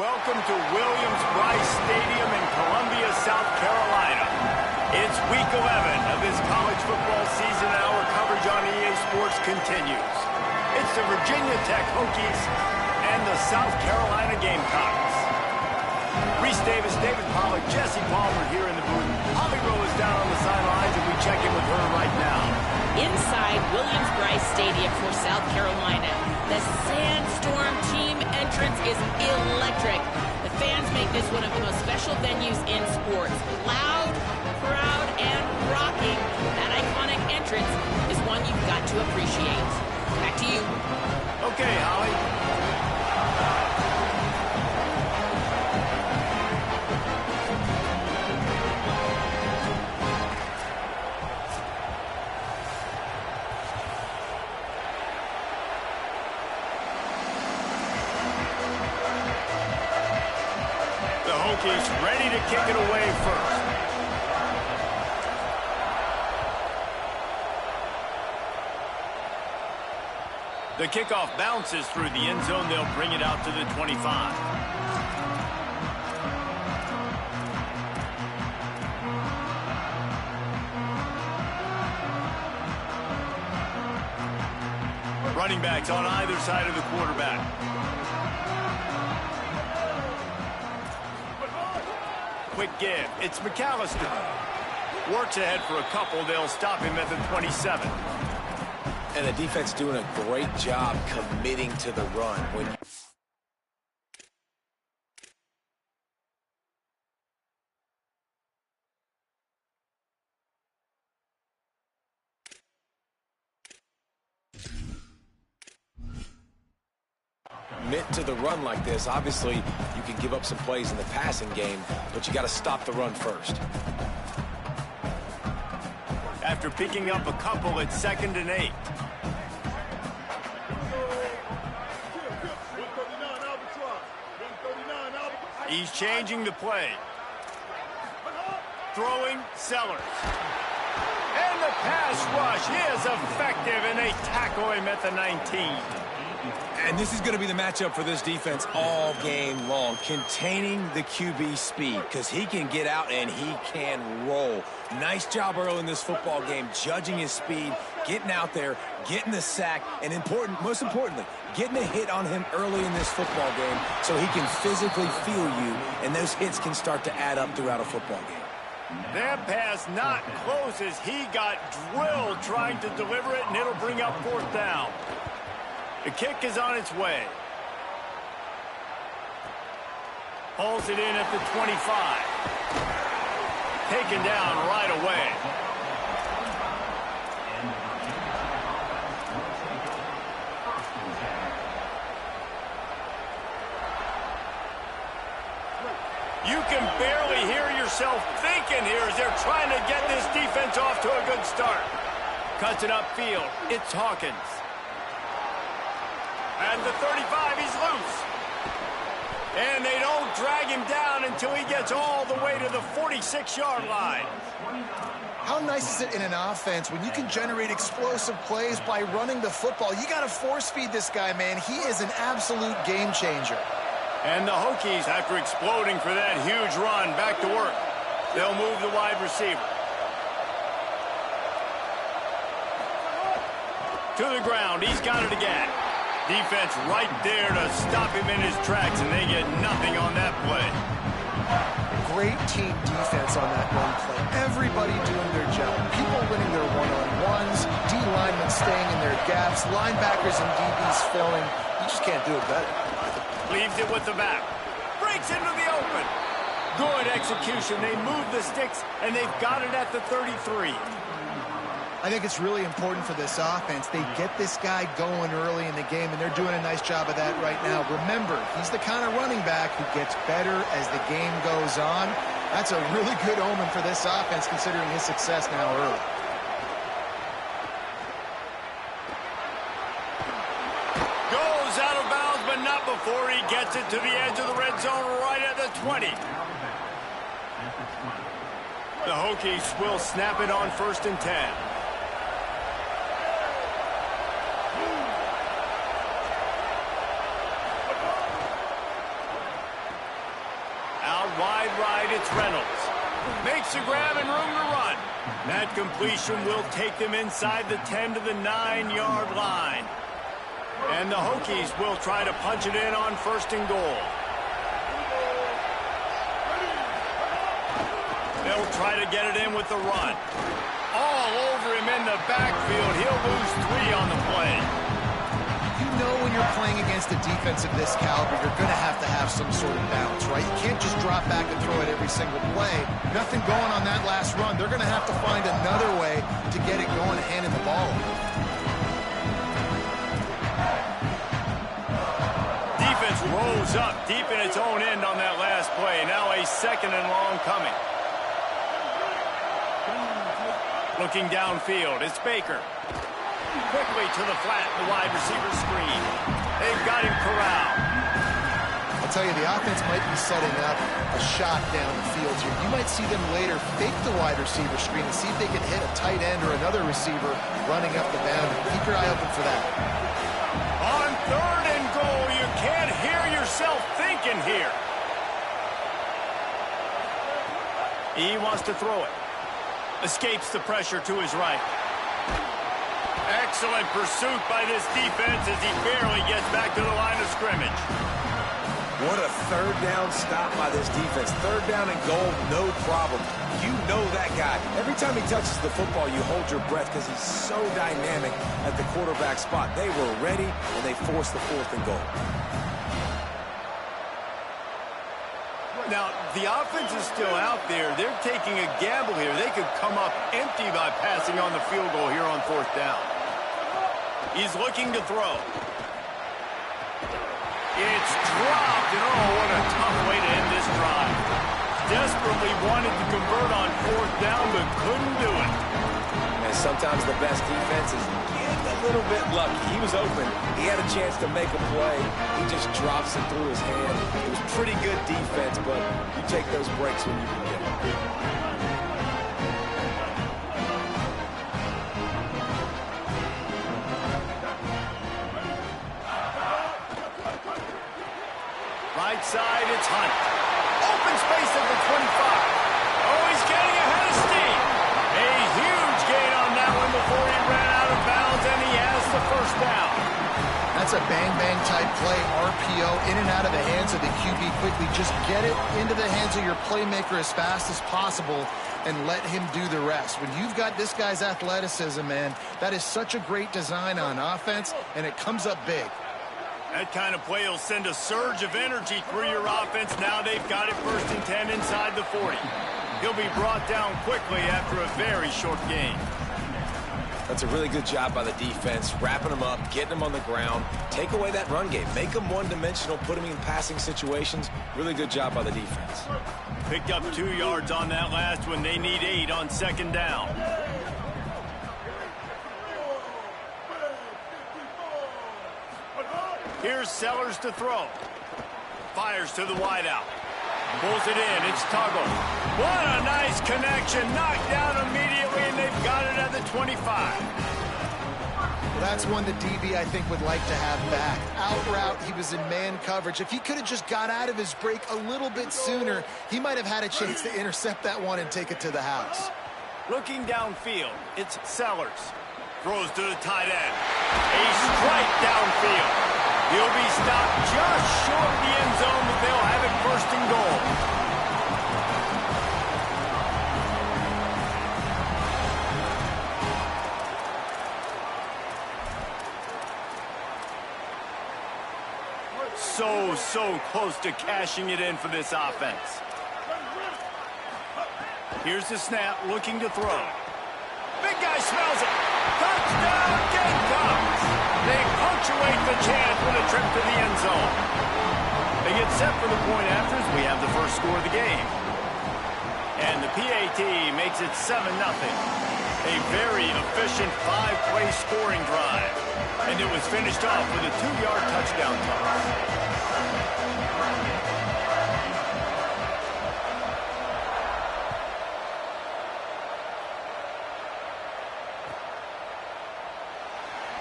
Welcome to Williams-Brice Stadium in Columbia, South Carolina. It's week 11 of this college football season, and our coverage on EA Sports continues. It's the Virginia Tech Hokies and the South Carolina Gamecocks. Reese Davis, David Pollack, Jesse Palmer here in the booth. Holly Rowe is down on the sidelines, and we check in with her right now. Inside Williams-Brice Stadium for South Carolina, the Sandstorm team entrance is electric. The fans make this one of the most special venues in sports. Loud, proud, and rocking. That iconic entrance is one you've got to appreciate. Back to you. Okay, Holly. Hokies ready to kick it away first. The kickoff bounces through the end zone. They'll bring it out to the 25. Running backs on either side of the quarterback. Quick give. It's McAllister. Works ahead for a couple. They'll stop him at the 27. And the defense doing a great job committing to the run. Commit to the run like this. Obviously, you can give up some plays in the passing game, but you got to stop the run first. After picking up a couple, it's 2nd and 8. He's changing the play. Throwing Sellers. And the pass rush is effective, and they tackle him at the 19. And this is going to be the matchup for this defense all game long, containing the QB speed, because he can get out and he can roll. Nice job early in this football game, judging his speed, getting out there, getting the sack, and most importantly, getting a hit on him early in this football game so he can physically feel you, and those hits can start to add up throughout a football game. That pass not close as he got drilled trying to deliver it, and it'll bring up 4th down. The kick is on its way. Pulls it in at the 25. Taken down right away. You can barely hear yourself thinking here as they're trying to get this defense off to a good start. Cuts it upfield. It's Hawkins. And the 35, he's loose. And they don't drag him down until he gets all the way to the 46-yard line. How nice is it in an offense when you can generate explosive plays by running the football? You got to force-feed this guy, man. He is an absolute game changer. And the Hokies, after exploding for that huge run, back to work. They'll move the wide receiver. To the ground, he's got it again. Defense right there to stop him in his tracks, and they get nothing on that play. Great team defense on that run play. Everybody doing their job. People winning their one-on-ones, D linemen staying in their gaps, linebackers and DBs filling. You just can't do it better. Leaves it with the back. Breaks into the open. Good execution. They move the sticks, and they've got it at the 33. I think it's really important for this offense. They get this guy going early in the game, and they're doing a nice job of that right now. Remember, he's the kind of running back who gets better as the game goes on. That's a really good omen for this offense, considering his success now early. Goes out of bounds, but not before he gets it to the edge of the red zone right at the 20. The Hokies will snap it on 1st and 10. wide right, it's Reynolds. Makes a grab and room to run. That completion will take them inside the 10 to the 9-yard line. And the Hokies will try to punch it in on 1st and goal. They'll try to get it in with the run. All over him in the backfield. He'll lose 3 on the play. You know when you're playing against a defense of this caliber, you're going to have some sort of balance, right? You can't just drop back and throw it every single play. Nothing going on that last run. They're going to have to find another way to get it going and handing the ball. Defense rolls up deep in its own end on that last play. Now a 2nd and long coming. Looking downfield, it's Baker. Quickly to the flat, the wide receiver screen. They've got him corralled. I'll tell you, the offense might be setting up a shot down the field here. You might see them later fake the wide receiver screen and see if they can hit a tight end or another receiver running up the boundary. Keep your eye open for that. On 3rd and goal, you can't hear yourself thinking here. He wants to throw it. Escapes the pressure to his right. Excellent pursuit by this defense as he barely gets back to the line of scrimmage. What a 3rd down stop by this defense. 3rd down and goal, no problem. You know that guy. Every time he touches the football, you hold your breath because he's so dynamic at the quarterback spot. They were ready, and they forced the 4th and goal. Now, the offense is still out there. They're taking a gamble here. They could come up empty by passing on the field goal here on 4th down. He's looking to throw. It's dropped, and oh, what a tough way to end this drive. Desperately wanted to convert on 4th down, but couldn't do it. And sometimes the best defense is getting a little bit lucky. He was open. He had a chance to make a play. He just drops it through his hand. It was pretty good defense, but you take those breaks when you can get them. Right side, it's Hunt. Open space at the 25. Oh, he's getting ahead of steam. A huge gain on that one before he ran out of bounds, and he has the 1st down. That's a bang-bang type play, RPO, in and out of the hands of the QB quickly. Just get it into the hands of your playmaker as fast as possible and let him do the rest. When you've got this guy's athleticism, man, that is such a great design on offense, and it comes up big. That kind of play will send a surge of energy through your offense. Now they've got it 1st and 10 inside the 40. He'll be brought down quickly after a very short gain. That's a really good job by the defense, wrapping them up, getting them on the ground. Take away that run game. Make them one-dimensional, put them in passing situations. Really good job by the defense. Picked up 2 yards on that last one. They need 8 on 2nd down. Here's Sellers to throw. Fires to the wideout. Pulls it in. It's Tuggle. What a nice connection. Knocked down immediately, and they've got it at the 25. Well, that's one the DB, I think, would like to have back. Out route, he was in man coverage. If he could have just got out of his break a little bit sooner, he might have had a chance to intercept that one and take it to the house. Looking downfield, it's Sellers. Throws to the tight end. A strike downfield. He'll be stopped just short of the end zone, but they'll have it 1st and goal. So close to cashing it in for this offense. Here's the snap, looking to throw. Big guy smells it. Touchdown, Gamecocks! They punctuate the chance with a trip to the end zone. They get set for the point after as we have the 1st score of the game. And the PAT makes it 7-0. A very efficient 5-play scoring drive. And it was finished off with a 2-yard touchdown toss.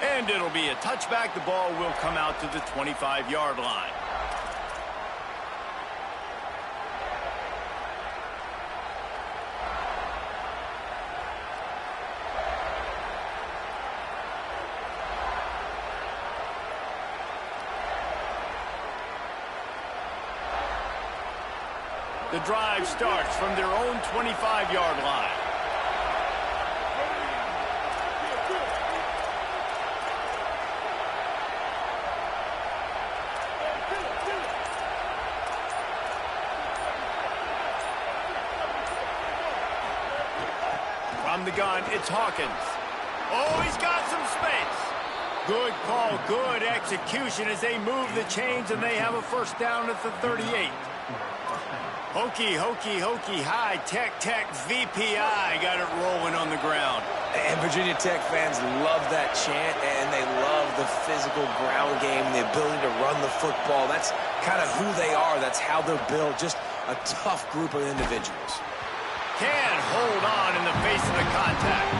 And it'll be a touchback. The ball will come out to the 25-yard line. The drive starts from their own 25-yard line. From the gun, it's Hawkins. Oh, he's got some space. Good call, good execution as they move the chains and they have a first down at the 38. Hokey, high, tech, VPI got it rolling on the ground. And Virginia Tech fans love that chant, and they love the physical ground game, the ability to run the football. That's kind of who they are. That's how they're built. Just a tough group of individuals. Can hold on in the face of the contact.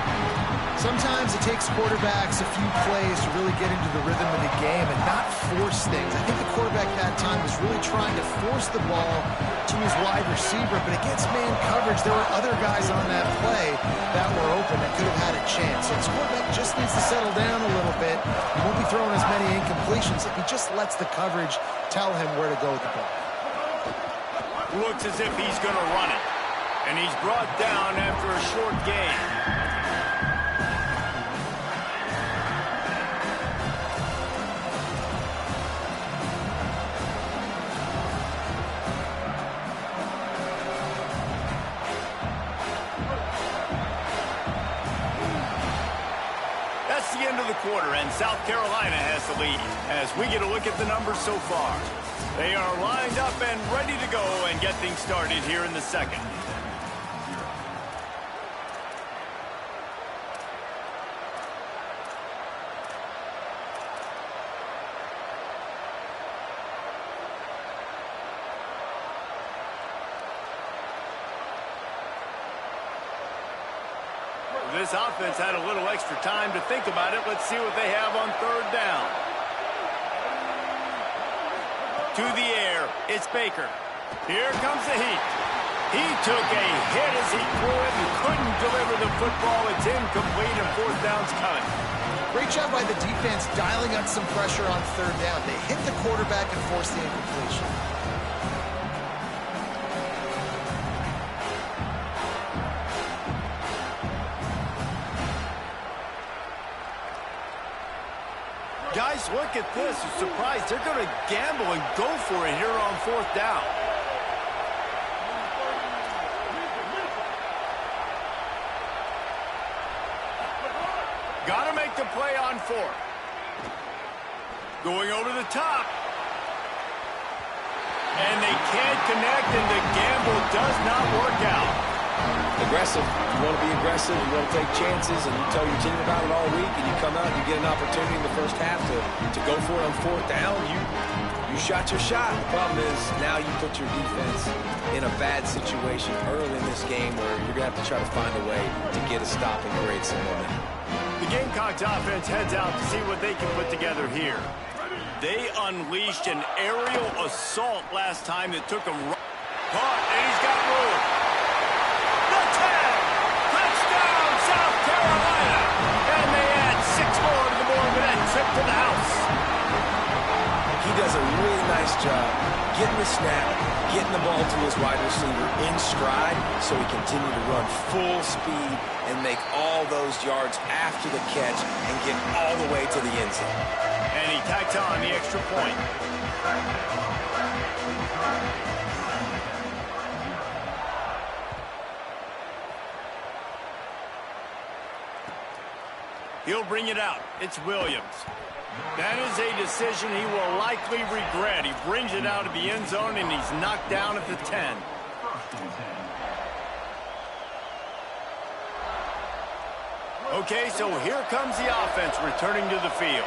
Sometimes it takes quarterbacks a few plays to really get into the rhythm of the game and not force things. I think the quarterback that time was really trying to force the ball to his wide receiver, but against man coverage, there were other guys on that play that were open that could have had a chance. So his quarterback just needs to settle down a little bit. He won't be throwing as many incompletions if he just lets the coverage tell him where to go with the ball. Looks as if he's going to run it. And he's brought down after a short gain. That's the end of the quarter, and South Carolina has the lead as we get a look at the numbers so far. They are lined up and ready to go and get things started here in the second. This offense had a little extra time to think about it. Let's see what they have on third down. To the air, it's Baker. Here comes the heat. He took a hit as he threw it and couldn't deliver the football. It's incomplete and fourth down's coming. Great job by the defense dialing up some pressure on third down. They hit the quarterback and forced the incompletion. Guys, look at this. I'm surprised they're going to gamble and go for it here on fourth down. Got to make the play on fourth. Going over the top. And they can't connect, and the gamble does not work out. Aggressive. You want to be aggressive. You want to take chances, and you tell your team about it all week, and you come out and you get an opportunity in the first half to go for it on fourth down. You shot your shot. The problem is now you put your defense in a bad situation early in this game where you're going to have to try to find a way to get a stop and create some momentum. The Gamecocks offense heads out to see what they can put together here. They unleashed an aerial assault last time that took them caught, and he's got room. The 10. Touchdown, South Carolina. And they add 6 more to the board with that trip to the house. He does a really nice job getting the snap, getting the ball to his wide receiver in stride so he continued to run full speed and make all those yards after the catch and get all the way to the end zone. And he tacks on the extra point. He'll bring it out. It's Williams. That is a decision he will likely regret. He brings it out of the end zone, and he's knocked down at the 10. Okay, so here comes the offense returning to the field.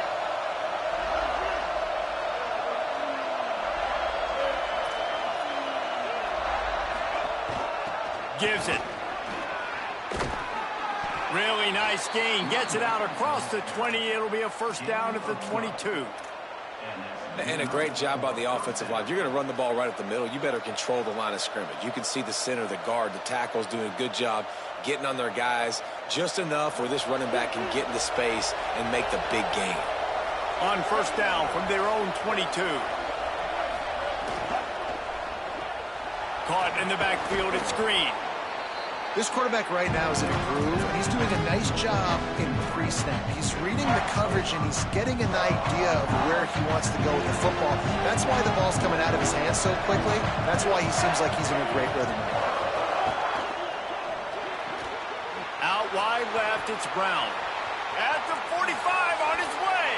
Gives it. Really nice gain. Gets it out across the 20. It'll be a first down at the 22. And a great job by the offensive line. If you're going to run the ball right up the middle, you better control the line of scrimmage. You can see the center, the guard, the tackles doing a good job getting on their guys just enough where this running back can get into space and make the big gain. On first down from their own 22. Caught in the backfield at screen. This quarterback right now is in a groove, and he's doing a nice job in pre-snap. He's reading the coverage, and he's getting an idea of where he wants to go with the football. That's why the ball's coming out of his hands so quickly. That's why he seems like he's in a great rhythm. Out wide left, it's Brown. At the 45, on his way.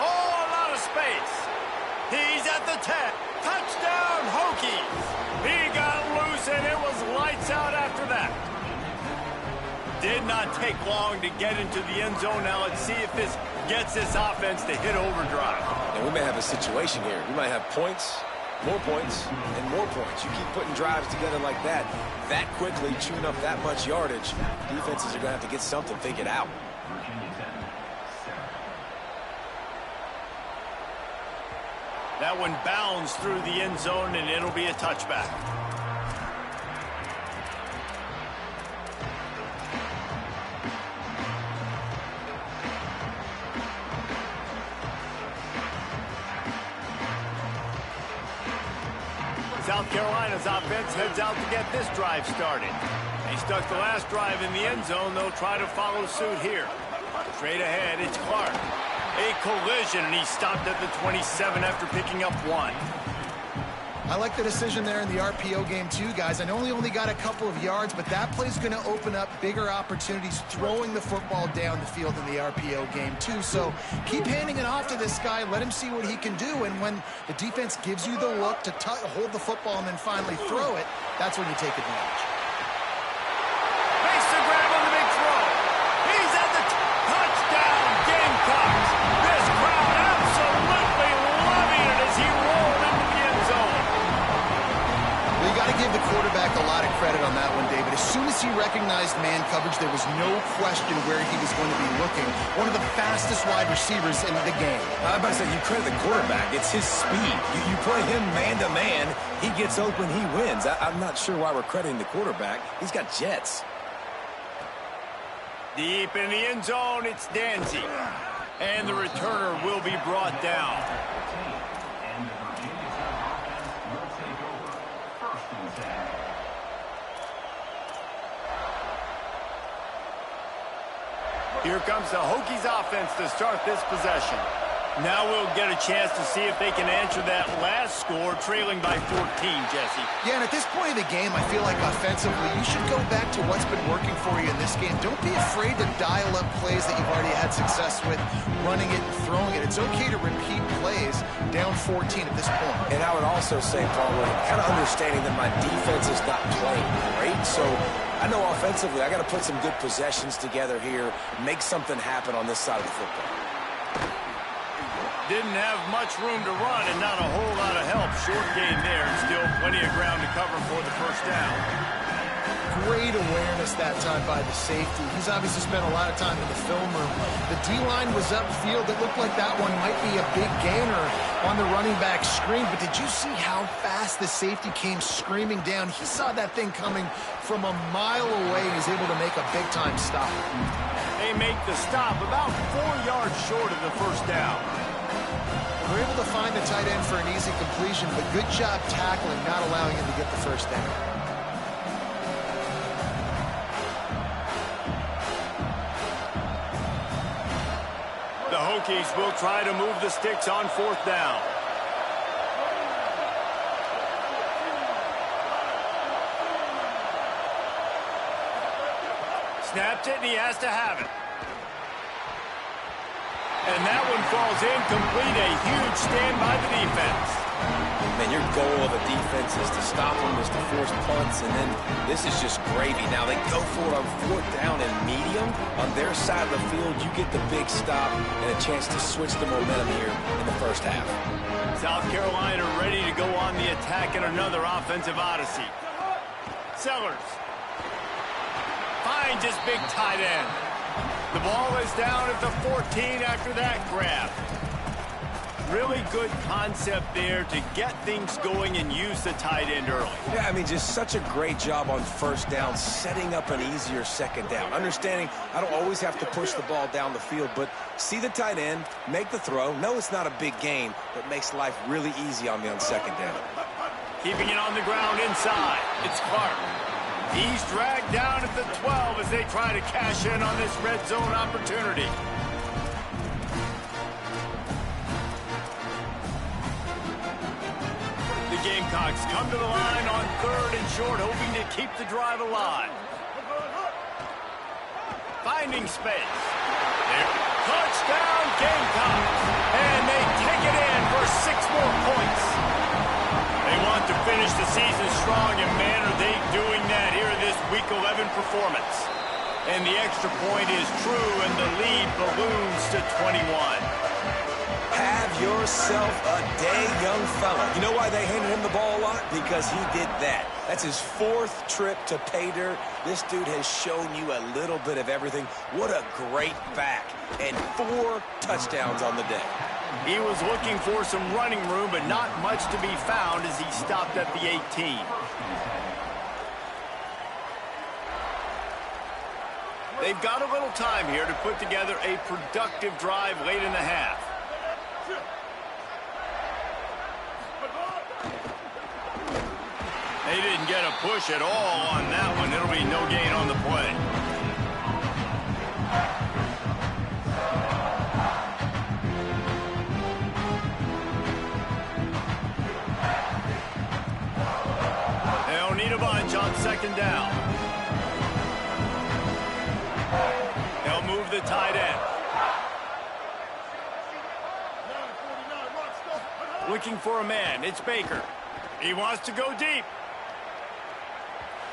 Oh, a lot of space. He's at the 10. Touchdown, Hokies. He got loose, and it was lights out after that. Did not take long to get into the end zone. Now let's see if this gets this offense to hit overdrive. And we may have a situation here. We might have points, and more points. You keep putting drives together like that quickly, chewing up that much yardage, defenses are going to have to get something figured out. That one bounds through the end zone, and it'll be a touchback. South Carolina's offense heads out to get this drive started. They stuck the last drive in the end zone. They'll try to follow suit here. Straight ahead, it's Clark. A collision, and he stopped at the 27 after picking up 1. I like the decision there in the RPO game too, guys. I know he only got a couple of yards, but that play's going to open up bigger opportunities throwing the football down the field in the RPO game too. So keep handing it off to this guy. Let him see what he can do. And when the defense gives you the look to hold the football and then finally throw it, that's when you take advantage. Makes the grab on the big throw. He's at the touchdown, Gamecocks. This crowd absolutely loving it as he rolled into the end zone. Well, you got to give the quarterback a lot of credit on that one, David. As soon as he recognized man coverage, there was no question where he was going to be looking. One of the fastest wide receivers in the game. I'm about to say, you credit the quarterback. It's his speed. You play him man-to-man, he gets open, he wins. I'm not sure why we're crediting the quarterback. He's got jets. Deep in the end zone, it's Danzy. And the returner will be brought down. Here comes the Hokies offense to start this possession. Now we'll get a chance to see if they can answer that last score, trailing by 14, Jesse. Yeah, and at this point of the game, I feel like offensively, you should go back to what's been working for you in this game. Don't be afraid to dial up plays that you've already had success with, running it and throwing it. It's okay to repeat plays down 14 at this point. And I would also say, Paul, kind of understanding that my defense is not playing great, so I know offensively I got to put some good possessions together here, make something happen on this side of the football. Didn't have much room to run and not a whole lot of help. Short gain there and still plenty of ground to cover for the first down. Great awareness that time by the safety. He's obviously spent a lot of time in the film room. The D-line was upfield. It looked like that one might be a big gainer on the running back screen. But did you see how fast the safety came screaming down? He saw that thing coming from a mile away. He's able to make a big-time stop. They make the stop about 4 yards short of the first down. We're able to find the tight end for an easy completion, but good job tackling, not allowing him to get the first down. The Hokies will try to move the sticks on 4th down. Snapped it, and he has to have it. And that one falls incomplete. A huge stand by the defense. Man, your goal of a defense is to stop them, is to force punts, and then this is just gravy. Now they go for it on 4th down and medium. On their side of the field, you get the big stop and a chance to switch the momentum here in the first half. South Carolina ready to go on the attack in another offensive odyssey. Sellers finds his big tight end. The ball is down at the 14 after that grab. Really good concept there to get things going and use the tight end early. Yeah, I mean, just such a great job on 1st down, setting up an easier 2nd down. Understanding I don't always have to push the ball down the field, but see the tight end, make the throw. No, it's not a big gain, but makes life really easy on me on 2nd down. Keeping it on the ground inside. It's Clark. He's dragged down at the 12 as they try to cash in on this red zone opportunity. The Gamecocks come to the line on 3rd and short, hoping to keep the drive alive. Finding space. There. Touchdown Gamecocks. And they take it in for 6 more points. They want to finish the season strong, and man, are they doing that here in this Week 11 performance. And the extra point is true, and the lead balloons to 21. Have yourself a day, young fella. You know why they handed him the ball a lot? Because he did that. That's his 4th trip to pay dirt. This dude has shown you a little bit of everything. What a great back. And 4 touchdowns on the day. He was looking for some running room, but not much to be found as he stopped at the 18. They've got a little time here to put together a productive drive late in the half. They didn't get a push at all on that one. It'll be no gain on the play. They'll need a bunch on 2nd down. They'll move the tight end. Looking for a man. It's Baker. He wants to go deep.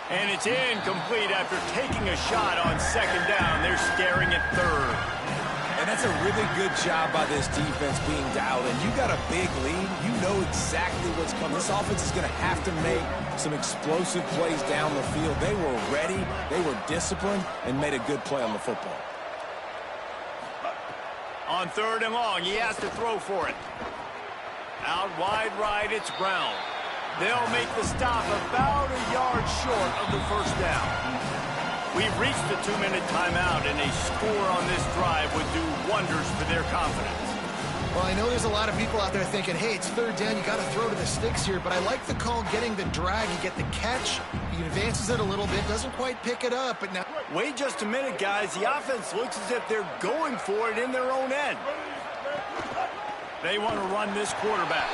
And it's incomplete after taking a shot on 2nd down. They're staring at 3rd. And that's a really good job by this defense being dialed in. You got a big lead. You know exactly what's coming. This offense is going to have to make some explosive plays down the field. They were ready, they were disciplined, and made a good play on the football. On 3rd and long, he has to throw for it. Out wide right, it's Brown. They'll make the stop about a yard short of the 1st down. We've reached the 2-minute timeout, and a score on this drive would do wonders for their confidence. Well, I know there's a lot of people out there thinking, hey, it's 3rd down, you got to throw to the sticks here, but I like the call getting the drag. You get the catch, he advances it a little bit, doesn't quite pick it up, but now... Wait just a minute, guys. The offense looks as if they're going for it in their own end. They want to run this quarterback.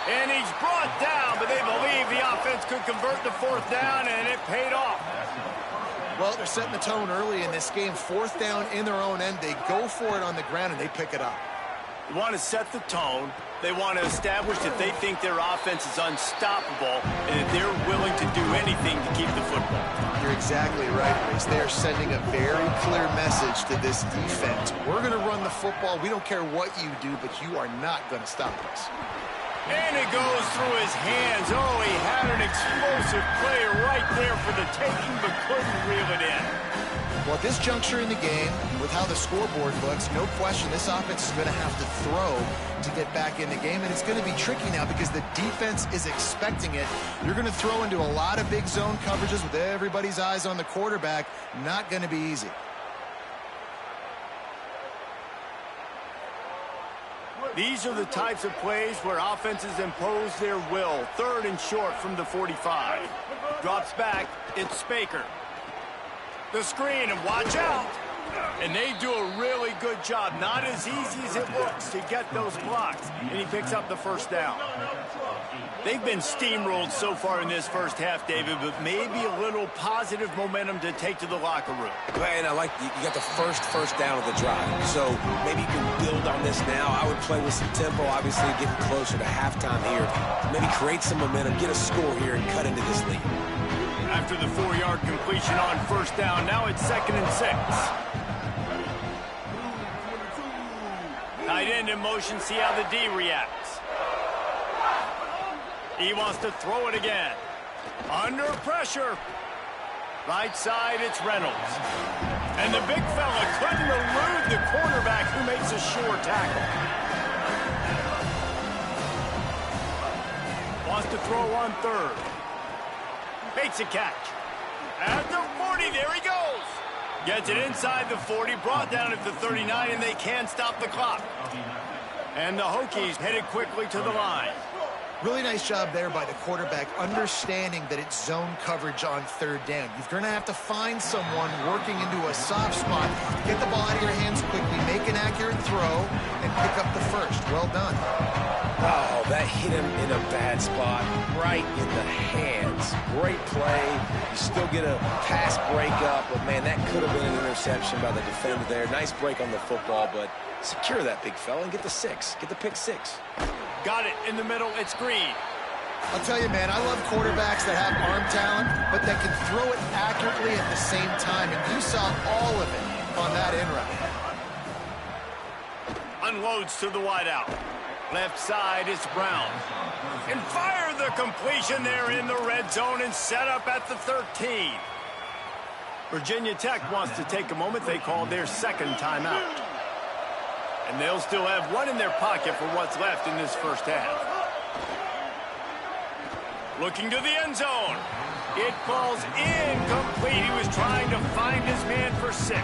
And he's brought down, but they believe the offense could convert to 4th down, and it paid off. Well, they're setting the tone early in this game. 4th down in their own end. They go for it on the ground, and they pick it up. They want to set the tone. They want to establish that they think their offense is unstoppable and that they're willing to do anything to keep the football. You're exactly right, Reese. They are sending a very clear message to this defense. We're going to run the football. We don't care what you do, but you are not going to stop us. And it goes through his hands. Oh, he had an explosive play right there for the taking, but couldn't reel it in. Well, at this juncture in the game, with how the scoreboard looks, no question this offense is going to have to throw to get back in the game, and it's going to be tricky now because the defense is expecting it. You're going to throw into a lot of big zone coverages with everybody's eyes on the quarterback. Not going to be easy. These are the types of plays where offenses impose their will. 3rd and short from the 45. Drops back. It's Baker. The screen, and watch out. And they do a really good job. Not as easy as it looks to get those blocks. And he picks up the 1st down. They've been steamrolled so far in this 1st half, David, but maybe a little positive momentum to take to the locker room. And I like you got the first down of the drive. So maybe you can build on this now. I would play with some tempo, obviously getting closer to halftime here. Maybe create some momentum, get a score here, and cut into this lead. After the 4-yard completion on 1st down, now it's 2nd and 6. Tight end in motion, see how the D reacts. He wants to throw it again. Under pressure. Right side, it's Reynolds. And the big fella couldn't elude the quarterback who makes a sure tackle. Wants to throw on 3rd. Makes a catch. At the 40, there he goes. Gets it inside the 40, brought down at the 39, and they can't stop the clock. And the Hokies headed quickly to the line. Really nice job there by the quarterback, understanding that it's zone coverage on third down. You're going to have to find someone working into a soft spot, get the ball out of your hands quickly, make an accurate throw, and pick up the first. Well done. Oh, that hit him in a bad spot, right in the hands. Great play. You still get a pass breakup, but, man, that could have been an interception by the defender there. Nice break on the football, but secure that big fella and get the 6. Get the pick 6. Got it in the middle. It's Green. I'll tell you, man, I love quarterbacks that have arm talent, but that can throw it accurately at the same time, and you saw all of it on that in route. Unloads to the wideout. Left side, it's Brown. And fire the completion there in the red zone and set up at the 13. Virginia Tech wants to take a moment. They called their second timeout. And they'll still have one in their pocket for what's left in this first half. Looking to the end zone. It falls incomplete. He was trying to find his man for 6.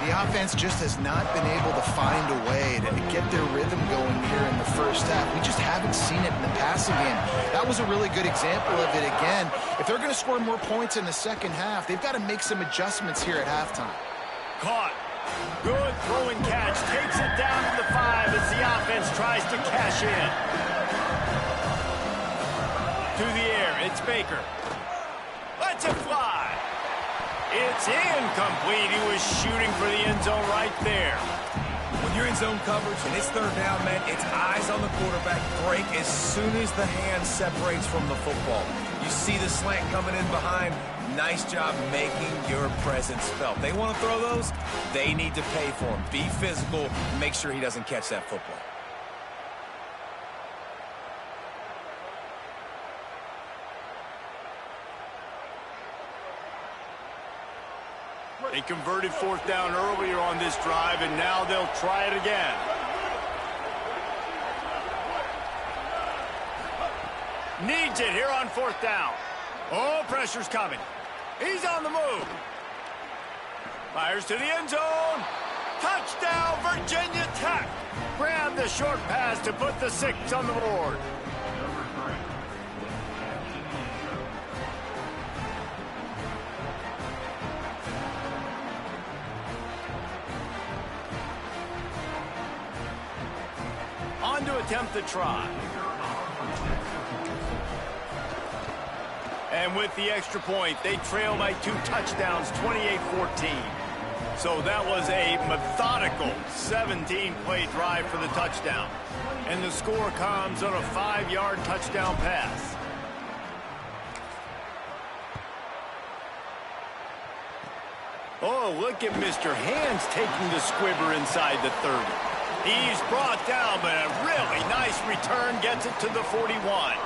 The offense just has not been able to find a way to get their rhythm going here in the first half. We just haven't seen it in the passing game. That was a really good example of it again. If they're going to score more points in the second half, they've got to make some adjustments here at halftime. Caught. Good throwing catch. Takes it down to the 5 as the offense tries to cash in. To the air, it's Baker. Lets it fly. It's incomplete. He was shooting for the end zone right there. When you're in zone coverage and it's third down, man, it's eyes on the quarterback. Break as soon as the hand separates from the football. You see the slant coming in behind. Nice job making your presence felt. They want to throw those, they need to pay for them. Be physical, make sure he doesn't catch that football. They converted fourth down earlier on this drive, and now they'll try it again. Needs it here on fourth down. Oh, pressure's coming. He's on the move. Fires to the end zone. Touchdown, Virginia Tech. Grab the short pass to put the 6 on the board. On to attempt the try. And with the extra point, they trail by 2 touchdowns, 28-14. So that was a methodical 17-play drive for the touchdown. And the score comes on a 5-yard touchdown pass. Oh, look at Mr. Hands taking the squibber inside the 30. He's brought down, but a really nice return gets it to the 41.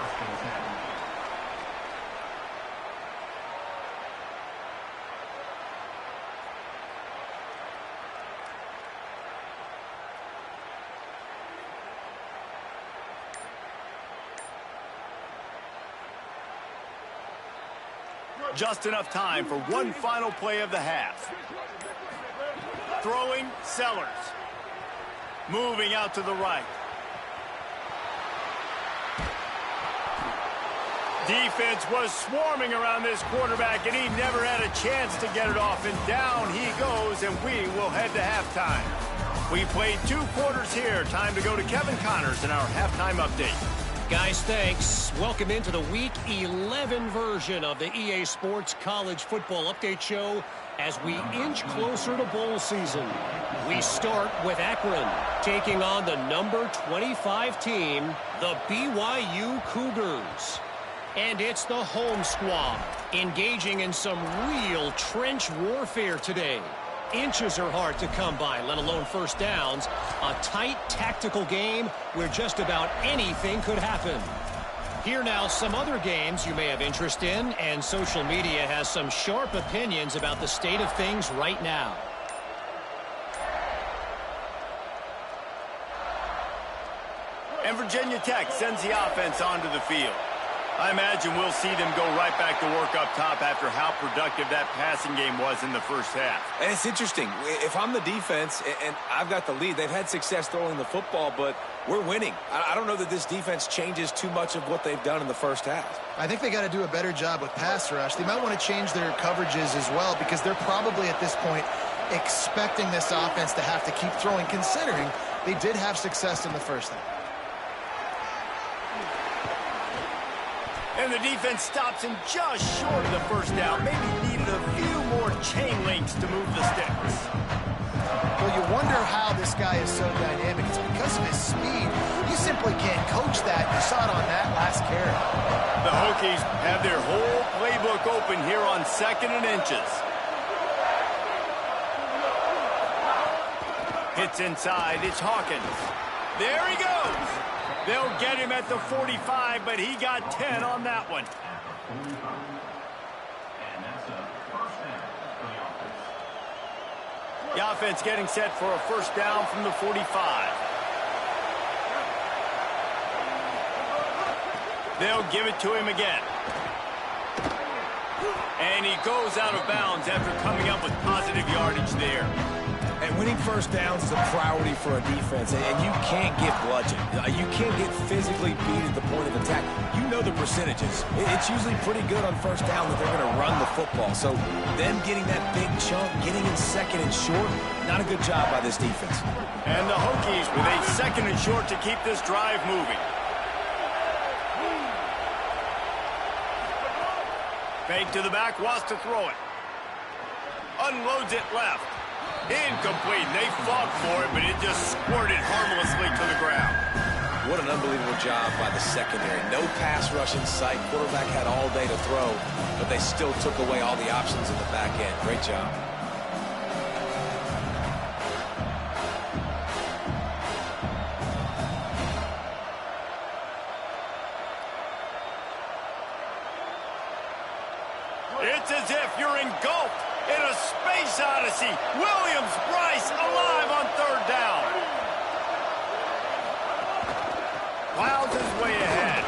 Just enough time for one final play of the half. Throwing, Sellers. Moving out to the right. Defense was swarming around this quarterback, and he never had a chance to get it off. And down he goes, and we will head to halftime. We played 2 quarters here. Time to go to Kevin Connors in our halftime update. Guys, thanks. Welcome into the Week 11 version of the EA Sports College Football Update Show as we inch closer to bowl season. We start with Akron taking on the number 25 team, the BYU Cougars. And it's the home squad engaging in some real trench warfare today. Inches are hard to come by, let alone first downs. A tight tactical game where just about anything could happen. Here now some other games you may have interest in, and social media has some sharp opinions about the state of things right now. And Virginia Tech sends the offense onto the field. I imagine we'll see them go right back to work up top after how productive that passing game was in the first half. And it's interesting. If I'm the defense and I've got the lead, they've had success throwing the football, but we're winning. I don't know that this defense changes too much of what they've done in the first half. I think they got to do a better job with pass rush. They might want to change their coverages as well because they're probably at this point expecting this offense to have to keep throwing, considering they did have success in the first half. And the defense stops him just short of the first down. Maybe needed a few more chain links to move the sticks. Well, you wonder how this guy is so dynamic. It's because of his speed. You simply can't coach that. You saw it on that last carry. The Hokies have their whole playbook open here on 2nd and inches. Hits inside. It's Hawkins. There he goes. They'll get him at the 45, but he got 10 on that one. The offense getting set for a first down from the 45. They'll give it to him again. And he goes out of bounds after coming up with positive yardage there. And winning first downs is a priority for a defense, and you can't get bludgeoned. You can't get physically beat at the point of attack. You know the percentages. It's usually pretty good on first down that they're going to run the football. So them getting that big chunk, getting in 2nd and short, not a good job by this defense. And the Hokies with a 2nd and short to keep this drive moving. Fake to the back, wants to throw it. Unloads it left. Incomplete. They fought for it, but it just squirted harmlessly to the ground. What an unbelievable job by the secondary. No pass rush in sight. Quarterback had all day to throw, but they still took away all the options in the back end. Great job. It's as if you're engulfed in a space odyssey. Williams-Brice alive on 3rd down. Plows his way ahead.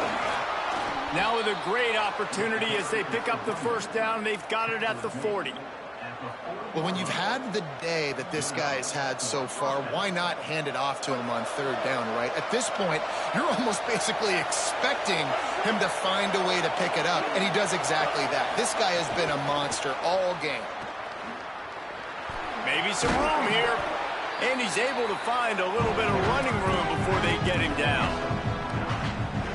Now with a great opportunity as they pick up the first down. They've got it at the 40. Well, when you've had the day that this guy's had so far, why not hand it off to him on 3rd down, right? At this point, you're almost basically expecting him to find a way to pick it up, and he does exactly that. This guy has been a monster all game. Maybe some room here. And he's able to find a little bit of running room before they get him down.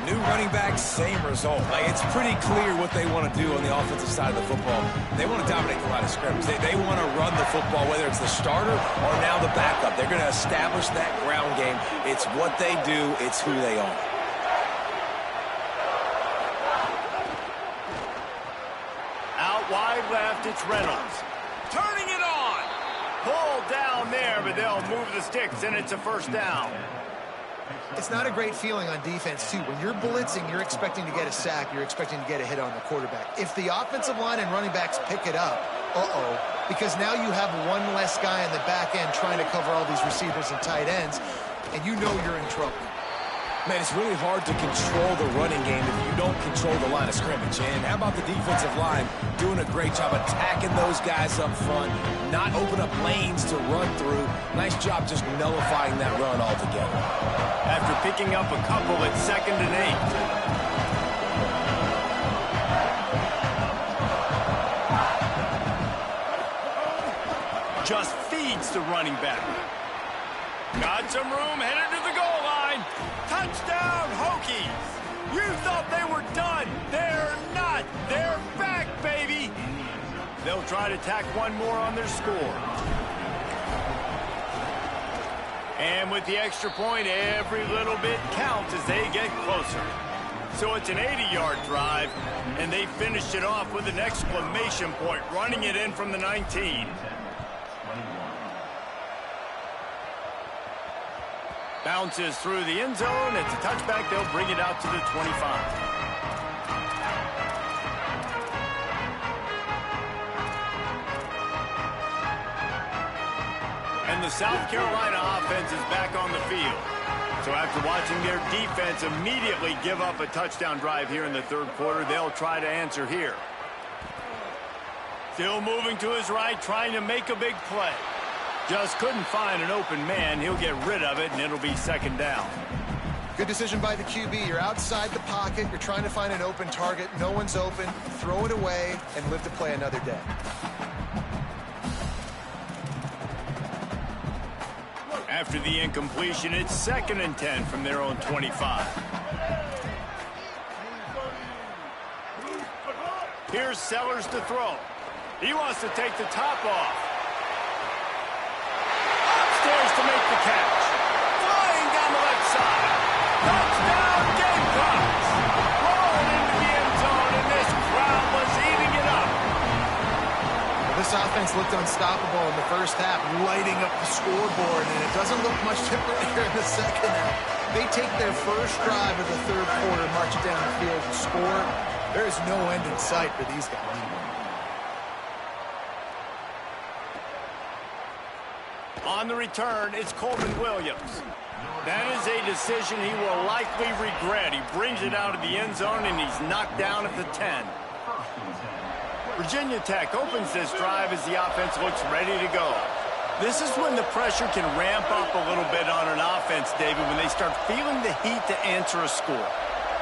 New running back, same result. It's pretty clear what they want to do on the offensive side of the football. They want to dominate the line of scrimmage. They want to run the football, whether it's the starter or now the backup. They're going to establish that ground game. It's what they do. It's who they are. Out wide left, it's Reynolds. Turning it on. Pulled down there, but they'll move the sticks, and it's a first down. It's not a great feeling on defense, too. When you're blitzing, you're expecting to get a sack. You're expecting to get a hit on the quarterback. If the offensive line and running backs pick it up, because now you have one less guy in the back end trying to cover all these receivers and tight ends, and you know you're in trouble. Man, it's really hard to control the running game if you don't control the line of scrimmage. And how about the defensive line doing a great job attacking those guys up front, not open up lanes to run through. Nice job just nullifying that run altogether. After picking up a couple at 2nd and 8. Just feeds the running back. Got some room, headed to the goal line. Touchdown, Hokies! You thought they were done. They're not. They're back, baby. They'll try to tack one more on their score. And with the extra point, every little bit counts as they get closer. So it's an 80-yard drive, and they finished it off with an exclamation point, running it in from the 19. Bounces through the end zone. It's a touchback. They'll bring it out to the 25. And the South Carolina offense is back on the field. So after watching their defense immediately give up a touchdown drive here in the third quarter, they'll try to answer here. Still moving to his right, trying to make a big play. Just couldn't find an open man. He'll get rid of it, and it'll be second down. Good decision by the QB. You're outside the pocket. You're trying to find an open target. No one's open. Throw it away and live to play another day. After the incompletion, it's 2nd and 10 from their own 25. Here's Sellers to throw. He wants to take the top off. Upstairs to make the catch. Flying down the left side. Touchdown, Gamecocks! Rolling into the end zone, and this crowd was eating it up. Well, this offense looked unstoppable in the first half, lighting up the scoreboard, and it doesn't look much different here in the second half. They take their first drive of the third quarter, march it down the field, and score. There is no end in sight for these guys. On the return, it's Coleman Williams. That is a decision he will likely regret. He brings it out of the end zone, and he's knocked down at the 10. Virginia Tech opens this drive as the offense looks ready to go. This is when the pressure can ramp up a little bit on an offense, David, when they start feeling the heat to answer a score.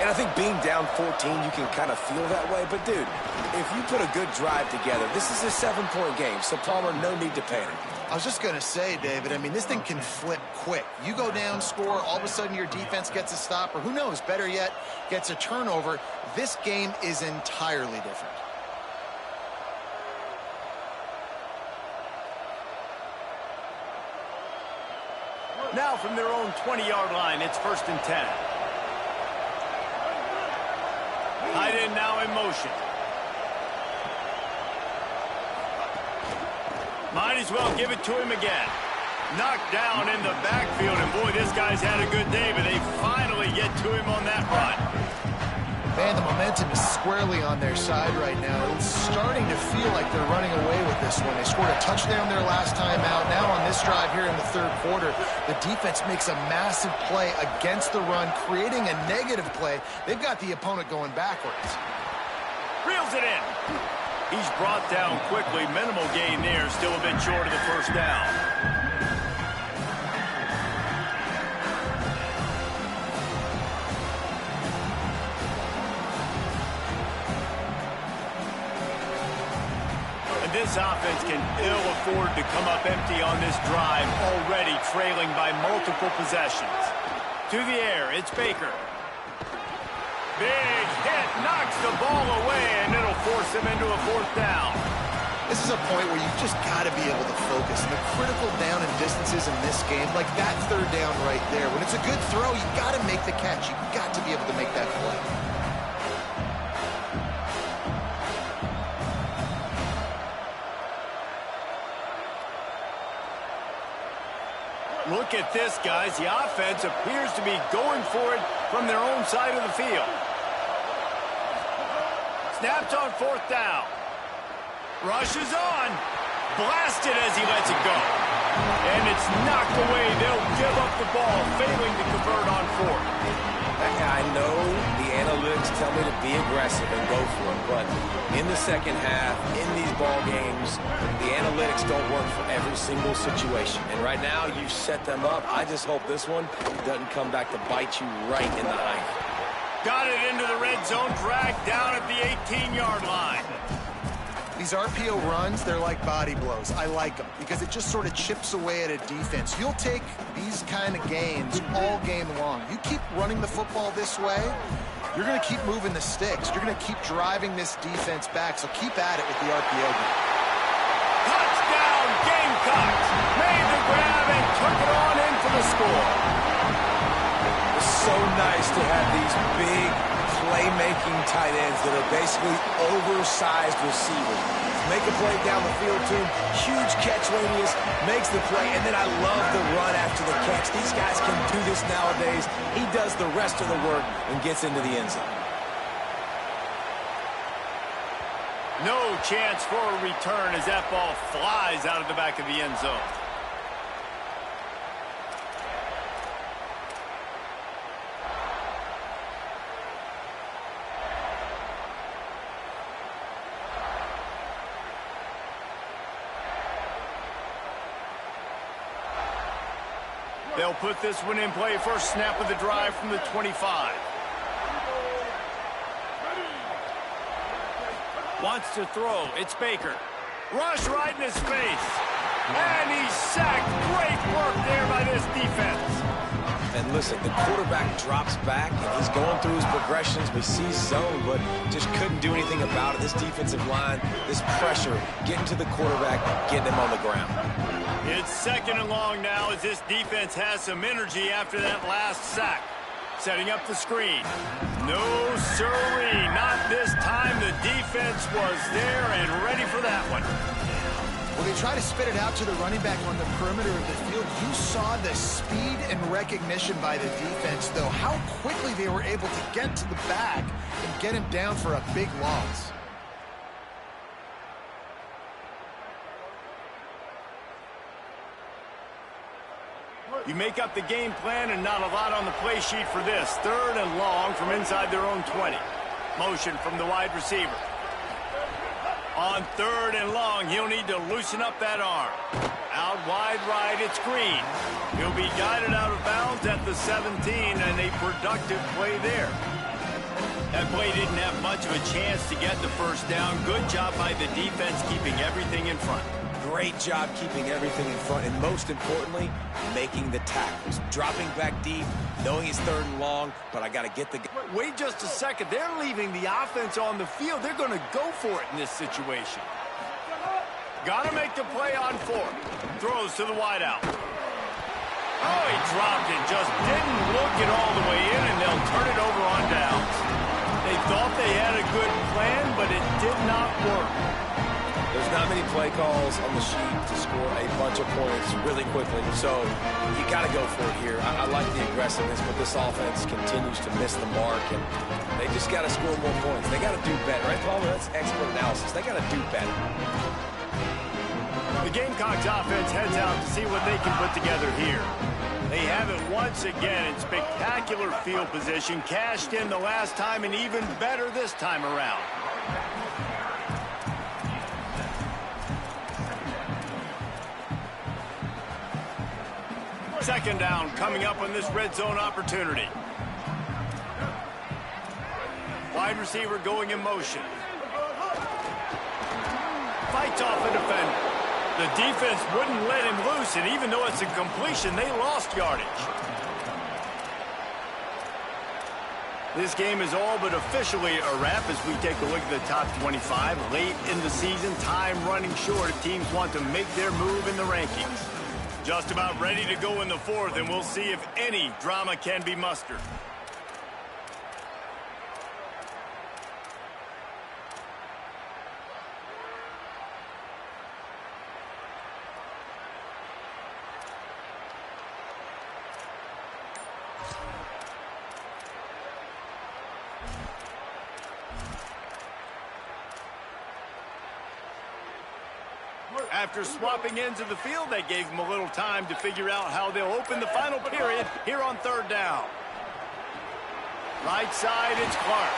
And I think being down 14, you can kind of feel that way. But, dude, if you put a good drive together, this is a 7-point game, so Palmer, no need to panic. I was just going to say, David, I mean, this thing can flip quick. You go down, score, all of a sudden your defense gets a stop, or who knows, better yet, gets a turnover. This game is entirely different. Now from their own 20-yard line, it's 1st and 10. Tight end now in motion. Might as well give it to him again. Knocked down in the backfield, and boy, this guy's had a good day, but they finally get to him on that run. Man, the momentum is squarely on their side right now. It's starting to feel like they're running away with this one. They scored a touchdown their last time out. Now on this drive here in the third quarter, the defense makes a massive play against the run, creating a negative play. They've got the opponent going backwards. Reels it in. He's brought down quickly. Minimal gain there. Still a bit short of the first down. This offense can ill afford to come up empty on this drive, already trailing by multiple possessions. To the air, it's Baker. Big hit, knocks the ball away, and it'll force him into a 4th down. This is a point where you've just got to be able to focus. And the critical down and distances in this game, like that third down right there, when it's a good throw, you've got to make the catch. You've got to be able to make that play. Look at this, guys. The offense appears to be going for it from their own side of the field. Snapped on 4th down. Rushes on. Blasted as he lets it go. And it's knocked away. They'll give up the ball, failing to convert on 4th. I know the analytics tell me to be aggressive and go for it, but in the second half, in these ball games, the analytics don't work for every single situation. And right now, you've set them up. I just hope this one doesn't come back to bite you right in the eye. Got it into the red zone, dragged down at the 18-yard line. These RPO runs, they're like body blows. I like them because it just sort of chips away at a defense. You'll take these kind of gains all game long. You keep running the football this way, you're going to keep moving the sticks. You're going to keep driving this defense back, so keep at it with the RPO game. Touchdown, Gamecocks! Made the grab and took it on in for the score. It's so nice to have these big playmaking tight ends that are basically oversized receivers. Make a play down the field to him, huge catch radius, makes the play, and then I love the run after the catch. These guys can do this nowadays. He does the rest of the work and gets into the end zone. No chance for a return as that ball flies out of the back of the end zone. They'll put this one in play. First snap of the drive from the 25. Wants to throw. It's Baker. Rush right in his face. And he's sacked. Great work there by this defense. And listen, the quarterback drops back, and he's going through his progressions. We see zone, but just couldn't do anything about it. This defensive line, this pressure, getting to the quarterback, getting him on the ground. It's second and long now as this defense has some energy after that last sack. Setting up the screen. No sirree, not this time. The defense was there and ready for that one. Well, they try to spit it out to the running back on the perimeter of the field. You saw the speed and recognition by the defense, though. How quickly they were able to get to the back and get him down for a big loss. You make up the game plan and not a lot on the play sheet for this. Third and long from inside their own 20. Motion from the wide receiver. On third and long, he'll need to loosen up that arm. Out wide right, it's Green. He'll be guided out of bounds at the 17, and a productive play there. That play didn't have much of a chance to get the first down. Good job by the defense keeping everything in front. Great job keeping everything in front, and most importantly, making the tackles. Dropping back deep, knowing it's third and long, but I got to get the... Wait just a second. They're leaving the offense on the field. They're going to go for it in this situation. Got to make the play on fourth. Throws to the wideout. Oh, he dropped it. Just didn't look it all the way in, and they'll turn it over on downs. They thought they had a good plan, but it did not work. There's not many play calls on the sheet to score a bunch of points really quickly, so you got to go for it here. I like the aggressiveness, but this offense continues to miss the mark, and they just got to score more points. They got to do better, right, Paul? That's expert analysis. They got to do better. The Gamecocks offense heads out to see what they can put together here. They have it once again in spectacular field position, cashed in the last time, and even better this time around. Second down coming up on this red zone opportunity. Wide receiver going in motion. Fights off a defender. The defense wouldn't let him loose, and even though it's a completion, they lost yardage. This game is all but officially a wrap as we take a look at the top 25. Late in the season, time running short if teams want to make their move in the rankings. Just about ready to go in the fourth, and we'll see if any drama can be mustered. After swapping ends of the field, they gave them a little time to figure out how they'll open the final period here on third down. Right side, it's Clark.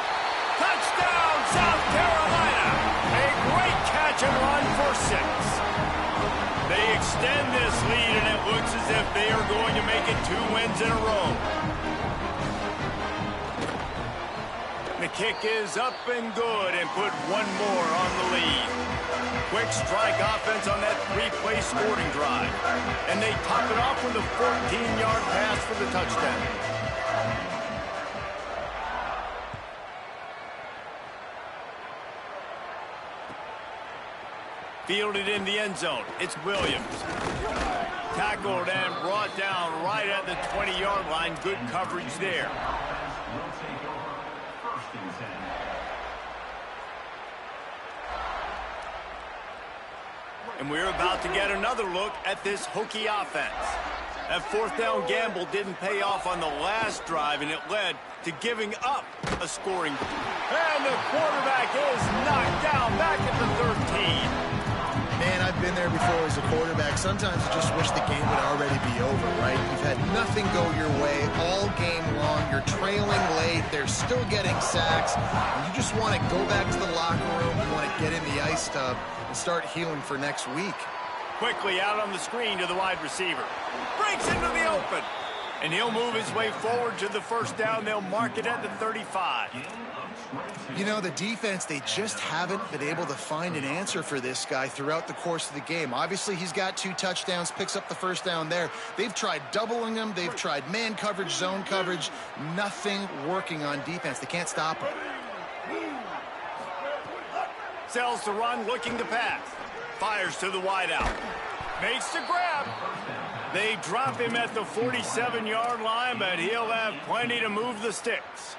Touchdown, South Carolina! A great catch and run for 6. They extend this lead, and it looks as if they are going to make it 2 wins in a row. The kick is up and good, and put one more on the lead. Quick strike offense on that 3-play scoring drive. And they top it off with a 14-yard pass for the touchdown. Fielded in the end zone. It's Williams. Tackled and brought down right at the 20-yard line. Good coverage there. And we're about to get another look at this Hokie offense. That fourth down gamble didn't pay off on the last drive, and it led to giving up a scoring. And the quarterback is knocked down back at the 13. Man, I've been there before as a quarterback. Sometimes you just wish the game would already be over, right? You've had nothing go your way all game long. You're trailing late. They're still getting sacks. And you just want to go back to the locker room. You want to get in the ice tub and start healing for next week. Quickly out on the screen to the wide receiver. Breaks into the open. And he'll move his way forward to the first down. They'll mark it at the 35. You know, the defense, they just haven't been able to find an answer for this guy throughout the course of the game. Obviously, he's got 2 touchdowns, picks up the first down there. They've tried doubling him. They've tried man coverage, zone coverage. Nothing working on defense. They can't stop him. Sells to run, looking to pass. Fires to the wideout. Makes the grab. They drop him at the 47-yard line, but he'll have plenty to move the sticks.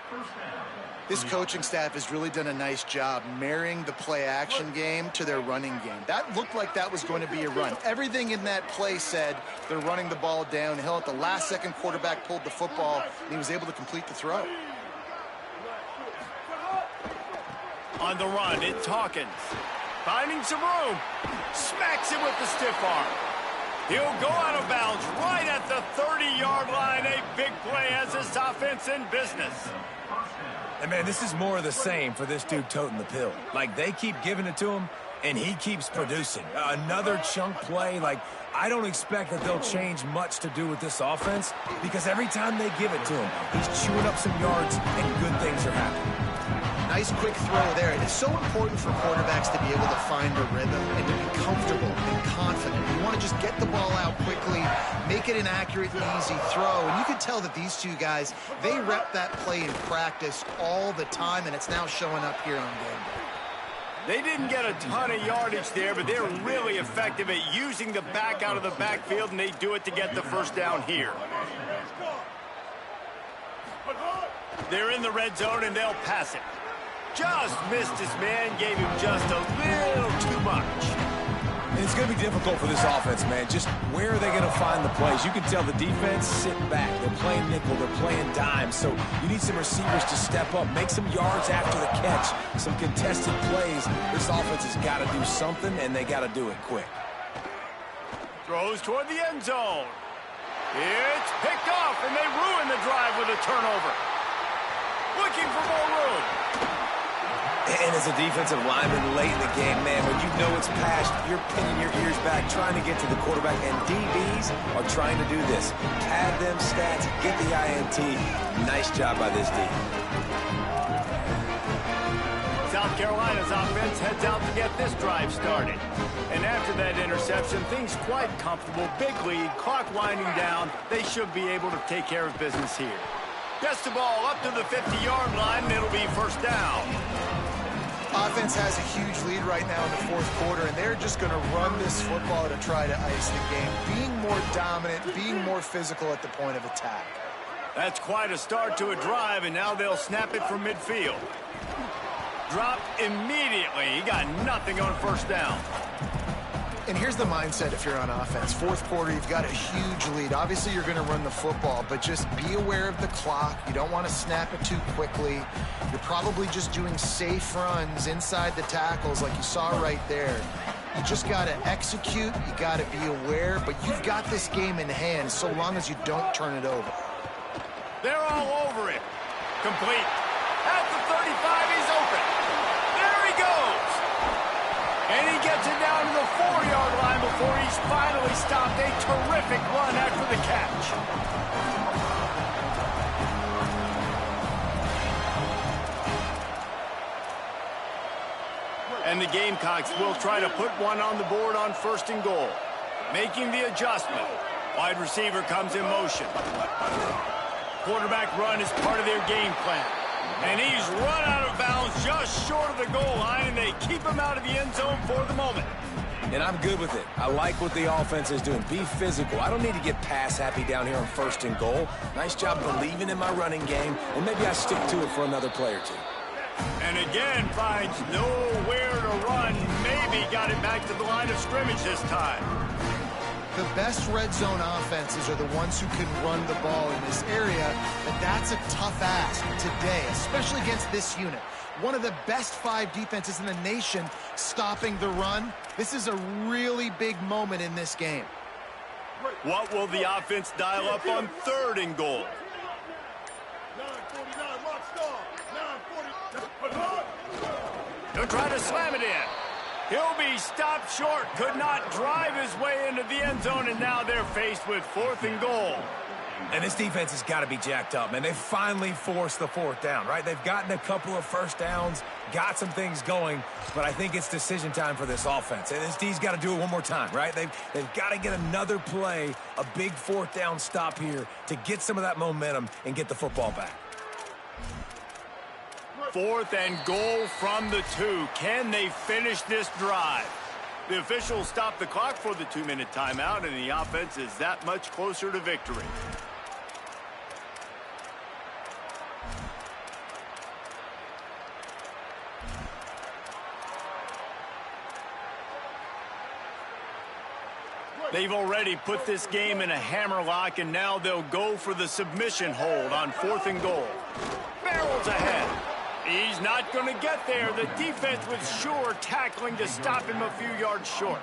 This coaching staff has really done a nice job marrying the play-action game to their running game. That looked like that was going to be a run. Everything in that play said they're running the ball downhill. At the last second, quarterback pulled the football, and he was able to complete the throw. On the run, it's Hawkins. Finding some room. Smacks him with the stiff arm. He'll go out of bounds right at the 30-yard line. A big play has this offense in business. And, man, this is more of the same for this dude toting the pill. Like, they keep giving it to him, and he keeps producing. Another chunk play. Like, I don't expect that they'll change much to do with this offense because every time they give it to him, he's chewing up some yards, and good things are happening. Nice quick throw there. It is so important for quarterbacks to be able to find a rhythm and to be comfortable and confident. You want to just get the ball out quickly, make it an accurate and easy throw. And you can tell that these two guys, they rep that play in practice all the time, and it's now showing up here on game day. They didn't get a ton of yardage there, but they're really effective at using the back out of the backfield, and they do it to get the first down here. They're in the red zone, and they'll pass it. Just missed his man, gave him just a little too much. And it's going to be difficult for this offense, man. Just where are they going to find the plays? You can tell the defense sitting back. They're playing nickel. They're playing dime. So you need some receivers to step up, make some yards after the catch, some contested plays. This offense has got to do something, and they got to do it quick. Throws toward the end zone. It's picked off, and they ruin the drive with a turnover. Looking for more room. And as a defensive lineman late in the game, man, when you know it's passed, you're pinning your ears back, trying to get to the quarterback, and DBs are trying to do this. Pad them stats, get the INT. Nice job by this D. South Carolina's offense heads out to get this drive started. And after that interception, things quite comfortable. Big lead, clock winding down. They should be able to take care of business here. Gets the ball up to the 50-yard line, and it'll be first down. Offense has a huge lead right now in the fourth quarter, and they're just going to run this football to try to ice the game, being more dominant, being more physical at the point of attack. That's quite a start to a drive, and now they'll snap it from midfield. Dropped immediately. He got nothing on first down. And here's the mindset if you're on offense. Fourth quarter, you've got a huge lead. Obviously, you're going to run the football, but just be aware of the clock. You don't want to snap it too quickly. You're probably just doing safe runs inside the tackles like you saw right there. You just got to execute. You got to be aware, but you've got this game in hand so long as you don't turn it over. They're all over it. Complete. At the 35, he's open. There he goes. And he gets it down to the 4-yard line before he's finally stopped. A terrific run after the catch. And the Gamecocks will try to put one on the board on first and goal. Making the adjustment. Wide receiver comes in motion. Quarterback run is part of their game plan. And he's run out of bounds just short of the goal line, and they keep him out of the end zone for the moment. And I'm good with it. I like what the offense is doing. Be physical. I don't need to get pass happy down here on first and goal. Nice job believing in my running game, and maybe I stick to it for another play or two. And again, finds nowhere to run. Maybe got it back to the line of scrimmage this time. The best red zone offenses are the ones who can run the ball in this area, but that's a tough ask today, especially against this unit. One of the best 5 defenses in the nation stopping the run. This is a really big moment in this game. What will the offense dial up on third and goal? He'll try to slam it in. He'll be stopped short. Could not drive his way into the end zone, and now they're faced with 4th and goal. And this defense has got to be jacked up, man. They finally forced the 4th down, right? They've gotten a couple of first downs, got some things going, but I think it's decision time for this offense. And this D's got to do it one more time, right? They've got to get another play, a big 4th down stop here to get some of that momentum and get the football back. 4th and goal from the 2. Can they finish this drive? The officials stop the clock for the 2-minute timeout, and the offense is that much closer to victory. They've already put this game in a hammerlock, and now they'll go for the submission hold on 4th and goal. Barrels ahead. He's not going to get there. The defense was sure tackling to stop him a few yards short.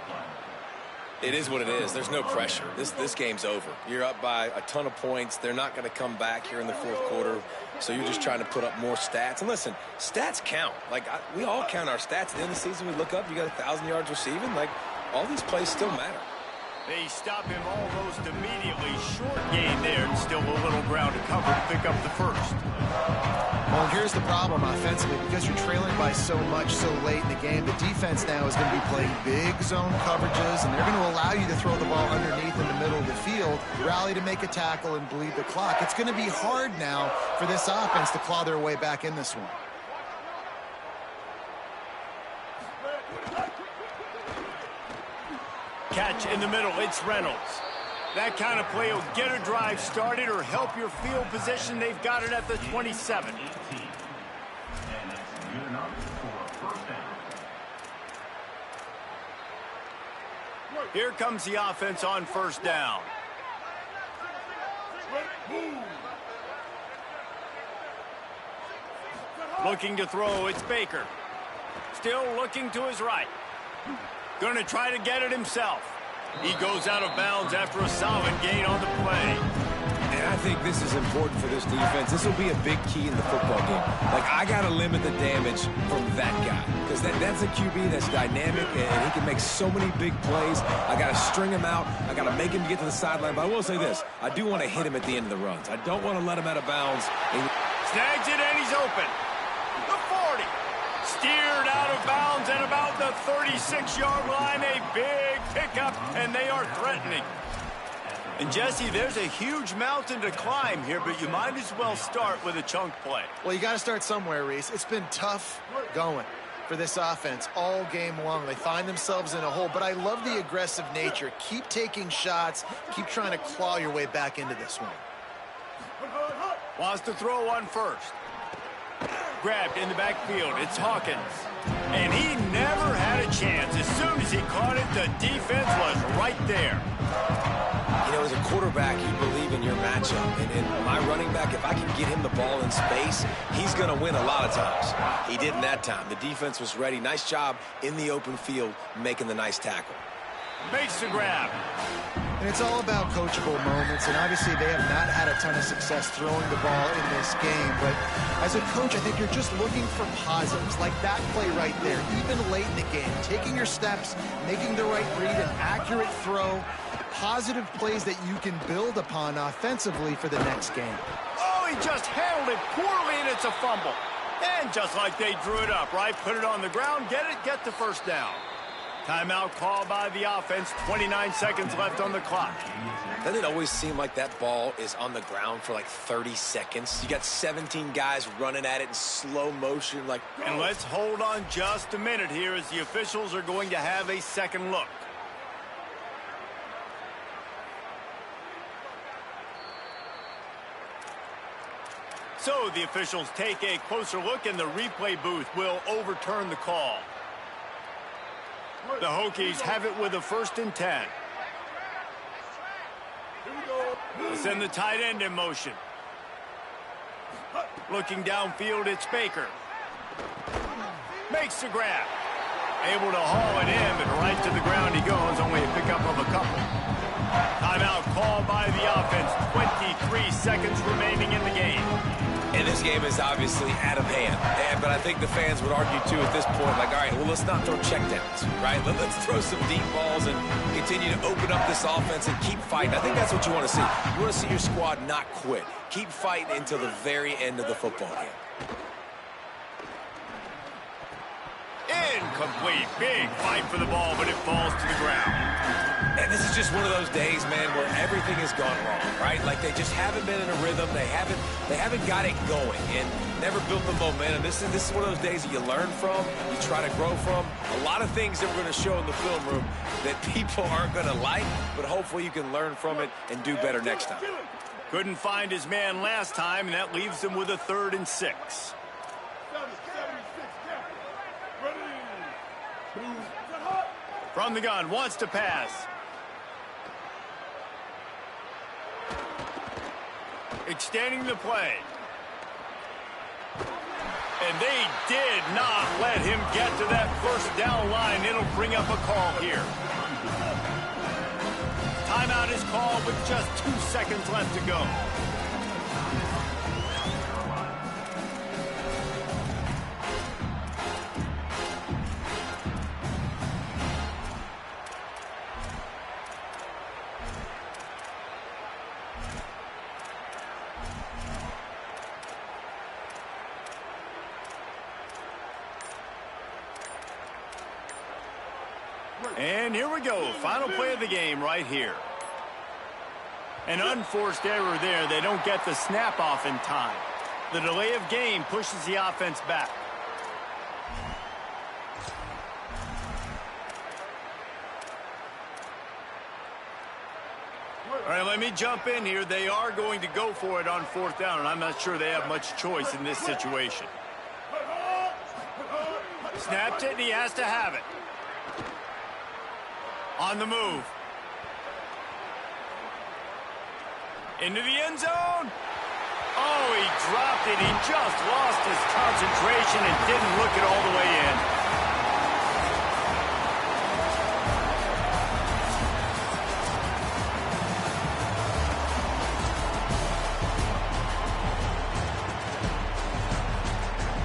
It is what it is. There's no pressure. This game's over. You're up by a ton of points. They're not going to come back here in the 4th quarter, so you're just trying to put up more stats. And listen, stats count. Like, we all count our stats. At the end of the season, we look up, you got 1,000 yards receiving. Like, all these plays still matter. They stop him almost immediately. Short gain there, and still a little ground to cover to pick up the first. Well, here's the problem offensively. Because you're trailing by so much so late in the game, the defense now is going to be playing big zone coverages, and they're going to allow you to throw the ball underneath in the middle of the field, rally to make a tackle, and bleed the clock. It's going to be hard now for this offense to claw their way back in this one. Catch in the middle, it's Reynolds. That kind of play will get a drive started or help your field position. They've got it at the 27. Here comes the offense on 1st down. Looking to throw, it's Baker. Still looking to his right. Going to try to get it himself. He goes out of bounds after a solid gain on the play. And I think this is important for this defense. This will be a big key in the football game. Like, I got to limit the damage from that guy. Because that's a QB that's dynamic, and he can make so many big plays. I got to string him out. I got to make him get to the sideline. But I will say this. I do want to hit him at the end of the runs. I don't want to let him out of bounds. Snags it, and he's open. The 40. Steered out of bounds at about the 36-yard line. A big pickup, and they are threatening. And, Jesse, there's a huge mountain to climb here, but you might as well start with a chunk play. Well, you got to start somewhere, Reese. It's been tough going for this offense all game long. They find themselves in a hole, but I love the aggressive nature. Keep taking shots. Keep trying to claw your way back into this one. Wants to throw on 1st. Grabbed in the backfield. It's Hawkins. And he never had a chance. As soon as he caught it, the defense was right there. You know, as a quarterback, you believe in your matchup. And my running back, if I can get him the ball in space, he's going to win a lot of times. He didn't that time. The defense was ready. Nice job in the open field making the nice tackle. Makes the grab. And it's all about coachable moments, and obviously they have not had a ton of success throwing the ball in this game, but as a coach, I think you're just looking for positives, like that play right there, even late in the game, taking your steps, making the right read, an accurate throw, positive plays that you can build upon offensively for the next game. Oh, he just handled it poorly, and it's a fumble. And just like they drew it up, right? Put it on the ground, get the 1st down. Timeout call by the offense. 29 seconds left on the clock. Doesn't it always seem like that ball is on the ground for like 30 seconds? You got 17 guys running at it in slow motion. And let's hold on just a minute here as the officials are going to have a second look. So the officials take a closer look, and the replay booth will overturn the call. The Hokies have it with a 1st and 10. They send the tight end in motion. Looking downfield, it's Baker. Makes the grab. Able to haul it in, but right to the ground he goes. Only a pickup of a couple. Timeout called by the offense. 23 seconds remaining in the game. And this game is obviously out of hand. But I think the fans would argue, too, at this point, like, all right, well, let's not throw checkdowns, right? Let's throw some deep balls and continue to open up this offense and keep fighting. I think that's what you want to see. You want to see your squad not quit. Keep fighting until the very end of the football game. Incomplete. Big fight for the ball, but it falls to the ground. And this is just one of those days, man, where everything has gone wrong, right? Like they just haven't been in a rhythm. They haven't got it going and never built the momentum. This is one of those days that you learn from, you try to grow from. A lot of things that we're going to show in the film room that people aren't going to like, but hopefully you can learn from it and do better next time. Couldn't find his man last time, and that leaves him with a 3rd and 6. From the gun, wants to pass. Extending the play. And they did not let him get to that first down line. It'll bring up a call here. Timeout is called with just 2 seconds left to go. And here we go. Final play of the game right here. An unforced error there. They don't get the snap off in time. The delay of game pushes the offense back. All right, let me jump in here. They are going to go for it on 4th down, and I'm not sure they have much choice in this situation. Snapped it, and he has to have it. On the move. Into the end zone. Oh, he dropped it. He just lost his concentration and didn't look it all the way in.